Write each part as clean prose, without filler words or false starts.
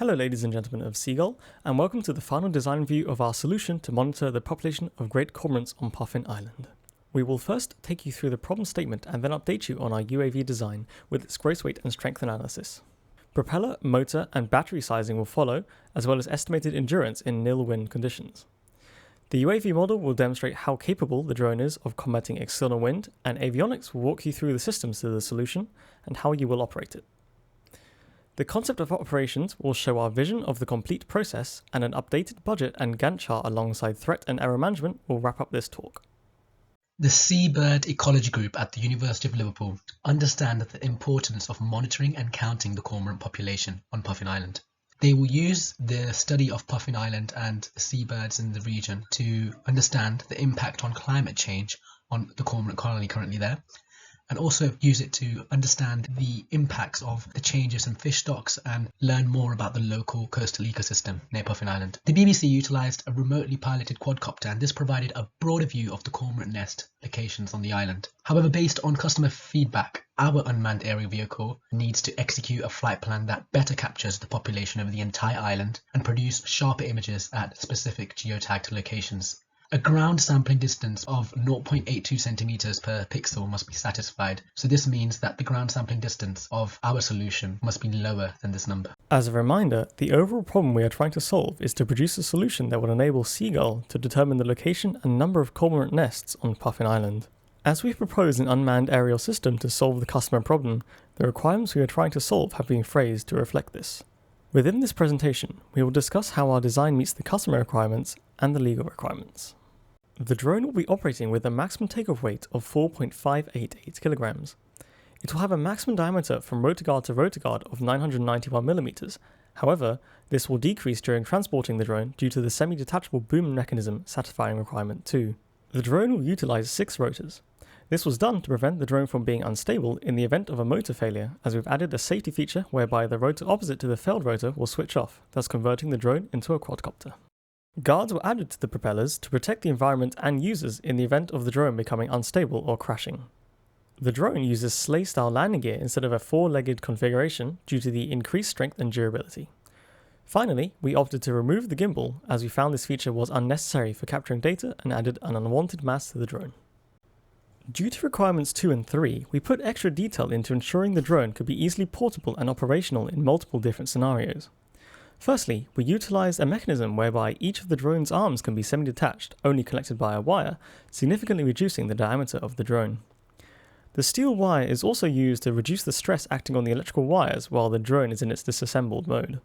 Hello ladies and gentlemen of Seagull, and welcome to the final design view of our solution to monitor the population of great cormorants on Puffin Island. We will first take you through the problem statement and then update you on our UAV design with its gross weight and strength analysis. Propeller, motor and battery sizing will follow, as well as estimated endurance in nil wind conditions. The UAV model will demonstrate how capable the drone is of combating external wind, and Avionics will walk you through the systems to the solution and how you will operate it. The concept of operations will show our vision of the complete process, and an updated budget and Gantt chart alongside threat and error management will wrap up this talk. The Seabird Ecology Group at the University of Liverpool understand the importance of monitoring and counting the cormorant population on Puffin Island. They will use the study of Puffin Island and seabirds in the region to understand the impact on climate change on the cormorant colony currently there, and also use it to understand the impacts of the changes in fish stocks and learn more about the local coastal ecosystem near Puffin Island. The BBC utilised a remotely piloted quadcopter, and this provided a broader view of the cormorant nest locations on the island. However, based on customer feedback, our unmanned aerial vehicle needs to execute a flight plan that better captures the population of the entire island and produce sharper images at specific geotagged locations. A ground sampling distance of 0.82 centimeters per pixel must be satisfied, so this means that the ground sampling distance of our solution must be lower than this number. As a reminder, the overall problem we are trying to solve is to produce a solution that will enable Seagull to determine the location and number of cormorant nests on Puffin Island. As we propose an unmanned aerial system to solve the customer problem, the requirements we are trying to solve have been phrased to reflect this. Within this presentation, we will discuss how our design meets the customer requirements and the legal requirements. The drone will be operating with a maximum takeoff weight of 4.588 kilograms. It will have a maximum diameter from rotor guard to rotor guard of 991 millimeters. However, this will decrease during transporting the drone due to the semi-detachable boom mechanism satisfying requirement 2. The drone will utilize 6 rotors. This was done to prevent the drone from being unstable in the event of a motor failure, as we've added a safety feature whereby the rotor opposite to the failed rotor will switch off, thus converting the drone into a quadcopter. Guards were added to the propellers to protect the environment and users in the event of the drone becoming unstable or crashing. The drone uses sleigh-style landing gear instead of a 4-legged configuration due to the increased strength and durability. Finally, we opted to remove the gimbal as we found this feature was unnecessary for capturing data and added an unwanted mass to the drone. Due to requirements 2 and 3, we put extra detail into ensuring the drone could be easily portable and operational in multiple different scenarios. Firstly, we utilised a mechanism whereby each of the drone's arms can be semi-detached, only connected by a wire, significantly reducing the diameter of the drone. The steel wire is also used to reduce the stress acting on the electrical wires while the drone is in its disassembled mode.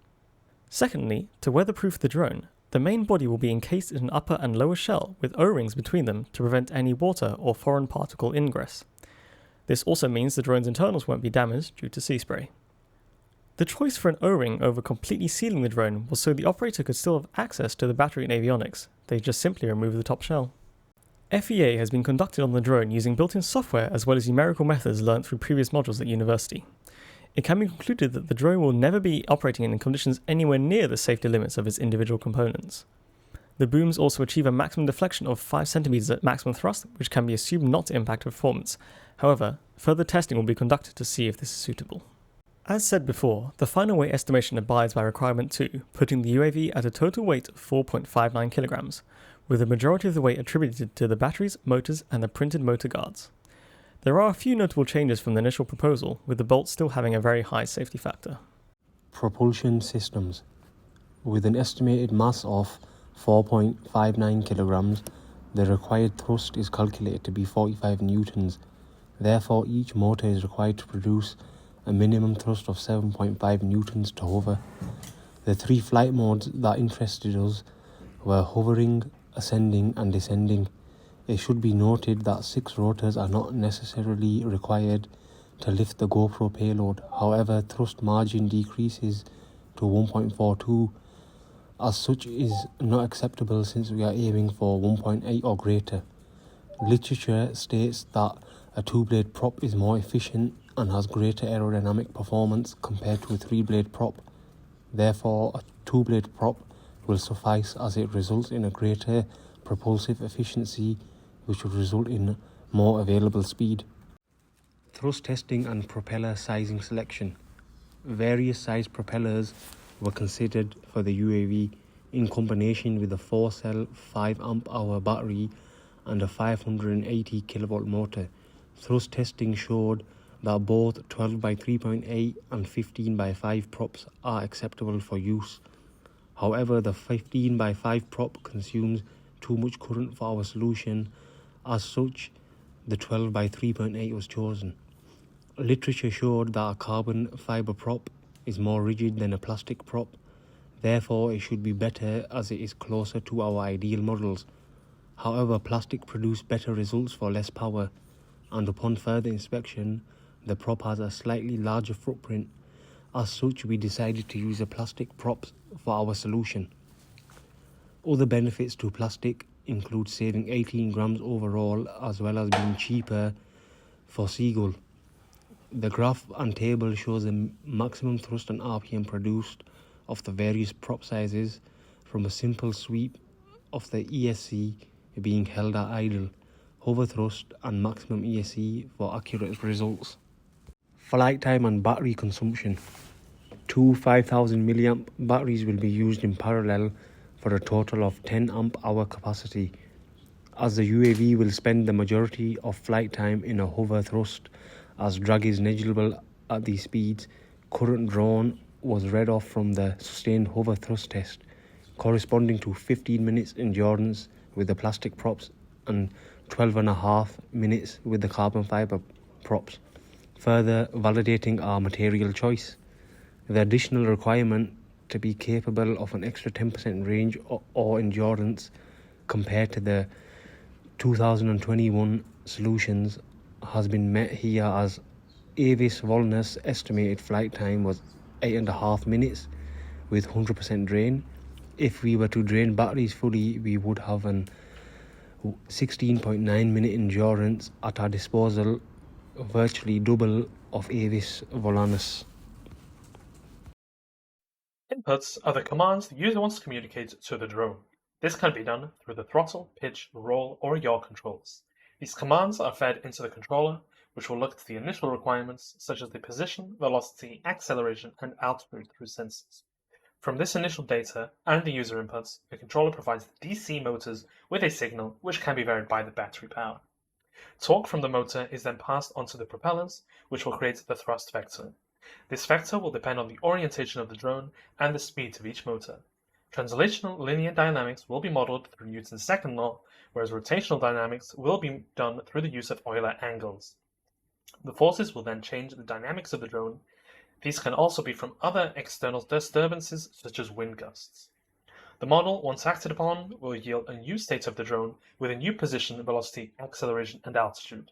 Secondly, to weatherproof the drone, the main body will be encased in an upper and lower shell with O-rings between them to prevent any water or foreign particle ingress. This also means the drone's internals won't be damaged due to sea spray. The choice for an O-ring over completely sealing the drone was so the operator could still have access to the battery and avionics. They just simply remove the top shell. FEA has been conducted on the drone using built-in software as well as numerical methods learnt through previous modules at university. It can be concluded that the drone will never be operating in conditions anywhere near the safety limits of its individual components. The booms also achieve a maximum deflection of 5 cm at maximum thrust, which can be assumed not to impact performance. However, further testing will be conducted to see if this is suitable. As said before, the final weight estimation abides by requirement 2, putting the UAV at a total weight of 4.59 kilograms, with the majority of the weight attributed to the batteries, motors and the printed motor guards. There are a few notable changes from the initial proposal, with the bolts still having a very high safety factor. Propulsion systems. With an estimated mass of 4.59 kilograms, the required thrust is calculated to be 45 newtons. Therefore, each motor is required to produce a minimum thrust of 7.5 newtons to hover. The 3 flight modes that interested us were hovering, ascending and descending. It should be noted that 6 rotors are not necessarily required to lift the GoPro payload. However, thrust margin decreases to 1.42. As such is not acceptable since we are aiming for 1.8 or greater. Literature states that a 2-blade prop is more efficient and has greater aerodynamic performance compared to a 3-blade prop. Therefore, a 2-blade prop will suffice as it results in a greater propulsive efficiency, which would result in more available speed. Thrust testing and propeller sizing selection. Various size propellers were considered for the UAV in combination with a 4-cell 5 amp hour battery and a 580 kilowatt motor. Thrust testing showed that both 12 by 3.8 and 15 by 5 props are acceptable for use. However, the 15 by 5 prop consumes too much current for our solution. As such, the 12 by 3.8 was chosen. Literature showed that a carbon fibre prop is more rigid than a plastic prop. Therefore, it should be better as it is closer to our ideal models. However, plastic produced better results for less power, and upon further inspection, the prop has a slightly larger footprint. As such, we decided to use a plastic prop for our solution. Other benefits to plastic include saving 18 grams overall, as well as being cheaper for Seagull. The graph and table shows the maximum thrust and RPM produced of the various prop sizes from a simple sweep of the ESC being held at idle, hover thrust and maximum ESC for accurate results. Flight time and battery consumption. Two 5000 mAh batteries will be used in parallel for a total of 10 amp hour capacity. As the UAV will spend the majority of flight time in a hover thrust, as drag is negligible at these speeds, current drawn was read off from the sustained hover thrust test, corresponding to 15 minutes endurance with the plastic props and 12.5 minutes with the carbon fibre props, further validating our material choice. The additional requirement to be capable of an extra 10% range or endurance compared to the 2021 solutions has been met here, as Avis Volnus estimated flight time was 8.5 minutes with 100% drain. If we were to drain batteries fully, we would have an 16.9 minute endurance at our disposal, virtually double of Avis Volnus. Inputs are the commands the user wants to communicate to the drone. This can be done through the throttle, pitch, roll, or yaw controls. These commands are fed into the controller, which will look at the initial requirements such as the position, velocity, acceleration, and altitude through sensors. From this initial data and the user inputs, the controller provides the DC motors with a signal which can be varied by the battery power. Torque from the motor is then passed onto the propellers, which will create the thrust vector. This vector will depend on the orientation of the drone and the speed of each motor. Translational linear dynamics will be modeled through Newton's second law, whereas rotational dynamics will be done through the use of Euler angles. The forces will then change the dynamics of the drone. These can also be from other external disturbances such as wind gusts. The model, once acted upon, will yield a new state of the drone with a new position, velocity, acceleration, and altitude.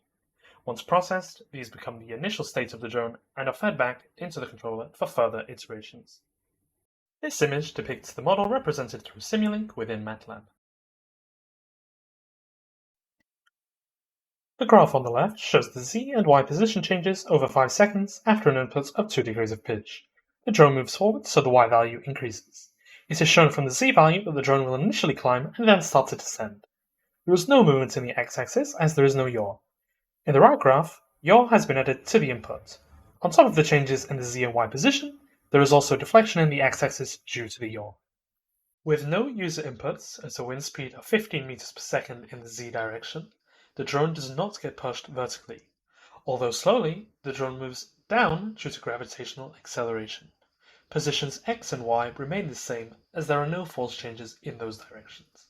Once processed, these become the initial state of the drone and are fed back into the controller for further iterations. This image depicts the model represented through Simulink within MATLAB. The graph on the left shows the Z and Y position changes over 5 seconds after an input of 2 degrees of pitch. The drone moves forward, so the Y value increases. It is shown from the Z value that the drone will initially climb and then start to descend. There is no movement in the x-axis as there is no yaw. In the right graph, yaw has been added to the input. On top of the changes in the Z and Y position, there is also deflection in the x-axis due to the yaw. With no user inputs at a wind speed of 15 meters per second in the Z direction, the drone does not get pushed vertically. Although slowly, the drone moves down due to gravitational acceleration. Positions X and Y remain the same as there are no force changes in those directions.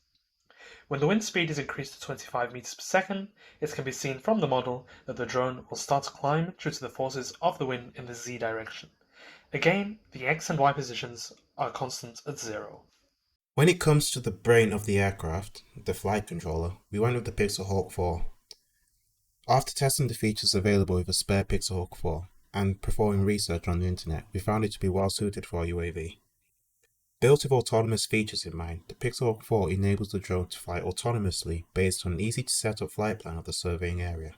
When the wind speed is increased to 25 meters per second, it can be seen from the model that the drone will start to climb due to the forces of the wind in the Z direction. Again, the X and Y positions are constant at 0. When it comes to the brain of the aircraft, the flight controller, we went with the Pixelhawk 4. After testing the features available with a spare Pixelhawk 4 and performing research on the internet, we found it to be well suited for a UAV. Built with autonomous features in mind, the Pixelhawk 4 enables the drone to fly autonomously based on an easy to set up flight plan of the surveying area.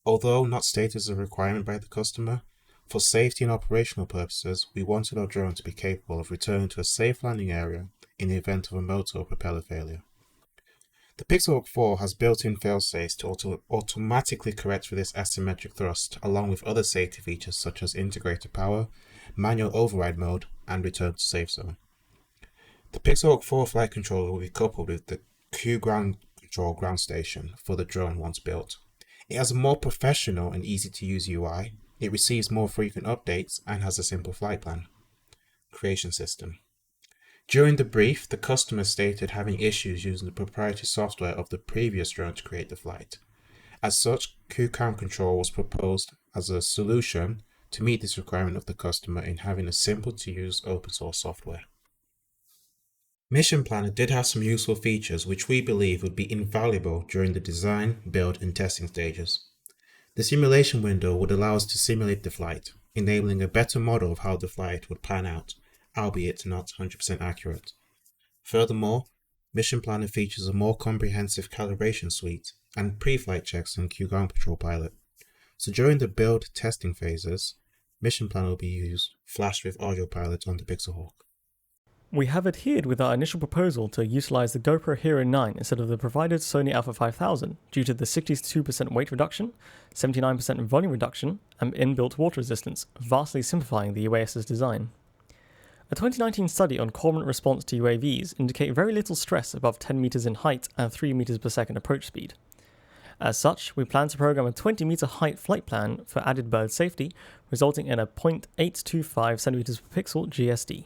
Although not stated as a requirement by the customer, for safety and operational purposes, we wanted our drone to be capable of returning to a safe landing area in the event of a motor or propeller failure. The Pixelhawk 4 has built-in failsafes to automatically correct for this asymmetric thrust, along with other safety features such as integrated power, manual override mode, and return to safe zone. The Pixelhawk 4 flight controller will be coupled with the Q ground control ground station for the drone once built. It has a more professional and easy to use UI, it receives more frequent updates, and has a simple flight plan. Creation system. During the brief, the customer stated having issues using the proprietary software of the previous drone to create the flight. As such, Q-Cam control was proposed as a solution to meet this requirement of the customer in having a simple to use open source software. Mission Planner did have some useful features which we believe would be invaluable during the design, build and testing stages. The simulation window would allow us to simulate the flight, enabling a better model of how the flight would pan out, albeit not 100% accurate. Furthermore, Mission Planner features a more comprehensive calibration suite and pre-flight checks on Q-Ground Patrol Pilot. So during the build testing phases, Mission Planner will be used flashed with Audio Pilot on the Pixelhawk. We have adhered with our initial proposal to utilize the GoPro Hero 9 instead of the provided Sony Alpha 5000 due to the 62% weight reduction, 79% volume reduction, and inbuilt water resistance, vastly simplifying the UAS's design. A 2019 study on cormorant response to UAVs indicate very little stress above 10 meters in height and 3 meters per second approach speed. As such, we plan to program a 20-meter height flight plan for added bird safety, resulting in a 0.825 centimeters per pixel GSD.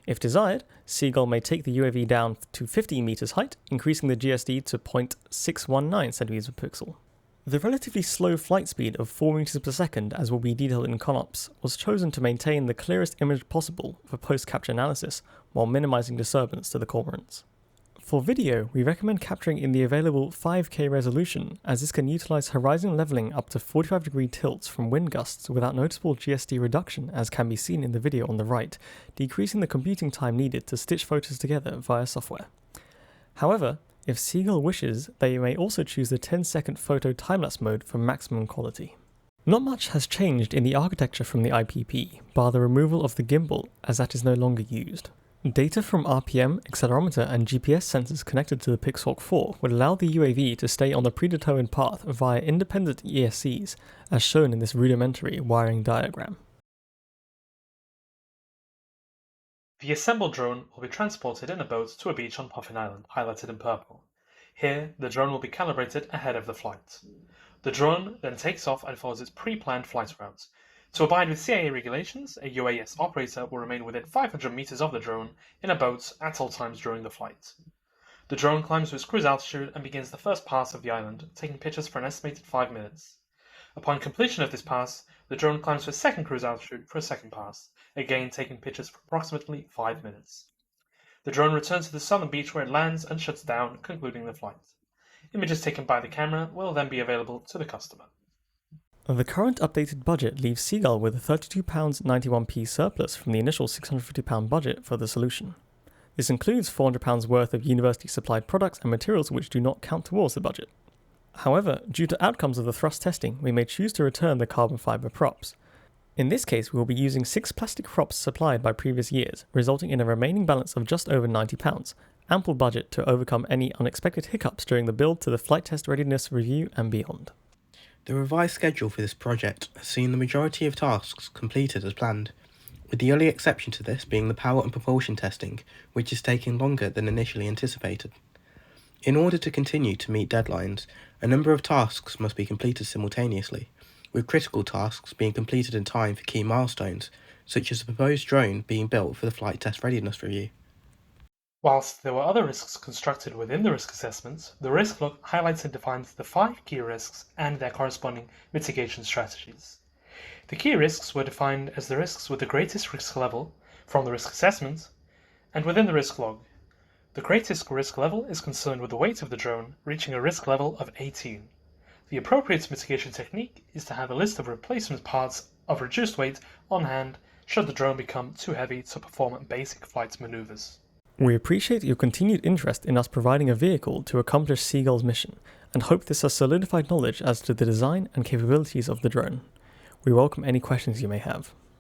If desired, Seagull may take the UAV down to 15 meters height, increasing the GSD to 0.619 centimeters per pixel. The relatively slow flight speed of 4 meters per second, as will be detailed in ConOps, was chosen to maintain the clearest image possible for post-capture analysis while minimizing disturbance to the cormorants. For video, we recommend capturing in the available 5K resolution, as this can utilize horizon leveling up to 45-degree tilts from wind gusts without noticeable GSD reduction, as can be seen in the video on the right, decreasing the computing time needed to stitch photos together via software. However, if Seagull wishes, they may also choose the 10-second photo timelapse mode for maximum quality. Not much has changed in the architecture from the IPP, bar the removal of the gimbal, as that is no longer used. Data from RPM, accelerometer and GPS sensors connected to the Pixelhawk 4 would allow the UAV to stay on the predetermined path via independent ESCs, as shown in this rudimentary wiring diagram. The assembled drone will be transported in a boat to a beach on Puffin Island, highlighted in purple. Here, the drone will be calibrated ahead of the flight. The drone then takes off and follows its pre-planned flight route. To abide with CIA regulations, a UAS operator will remain within 500 meters of the drone in a boat at all times during the flight. The drone climbs to its cruise altitude and begins the first pass of the island, taking pictures for an estimated 5 minutes. Upon completion of this pass, the drone climbs to a second cruise altitude for a second pass, again taking pictures for approximately 5 minutes. The drone returns to the southern beach where it lands and shuts down, concluding the flight. Images taken by the camera will then be available to the customer. The current updated budget leaves Seagull with a £32.91p surplus from the initial £650 budget for the solution. This includes £400 worth of university-supplied products and materials which do not count towards the budget. However, due to outcomes of the thrust testing, we may choose to return the carbon fibre props. In this case, we will be using 6 plastic props supplied by previous years, resulting in a remaining balance of just over £90, ample budget to overcome any unexpected hiccups during the build to the flight test readiness review and beyond. The revised schedule for this project has seen the majority of tasks completed as planned, with the only exception to this being the power and propulsion testing, which is taking longer than initially anticipated. In order to continue to meet deadlines, a number of tasks must be completed simultaneously, with critical tasks being completed in time for key milestones, such as the proposed drone being built for the flight test readiness review. Whilst there were other risks constructed within the risk assessment, the risk log highlights and defines the 5 key risks and their corresponding mitigation strategies. The key risks were defined as the risks with the greatest risk level from the risk assessment and within the risk log. The greatest risk level is concerned with the weight of the drone reaching a risk level of 18. The appropriate mitigation technique is to have a list of replacement parts of reduced weight on hand should the drone become too heavy to perform basic flight maneuvers. We appreciate your continued interest in us providing a vehicle to accomplish Seagull's mission, and hope this has solidified knowledge as to the design and capabilities of the drone. We welcome any questions you may have.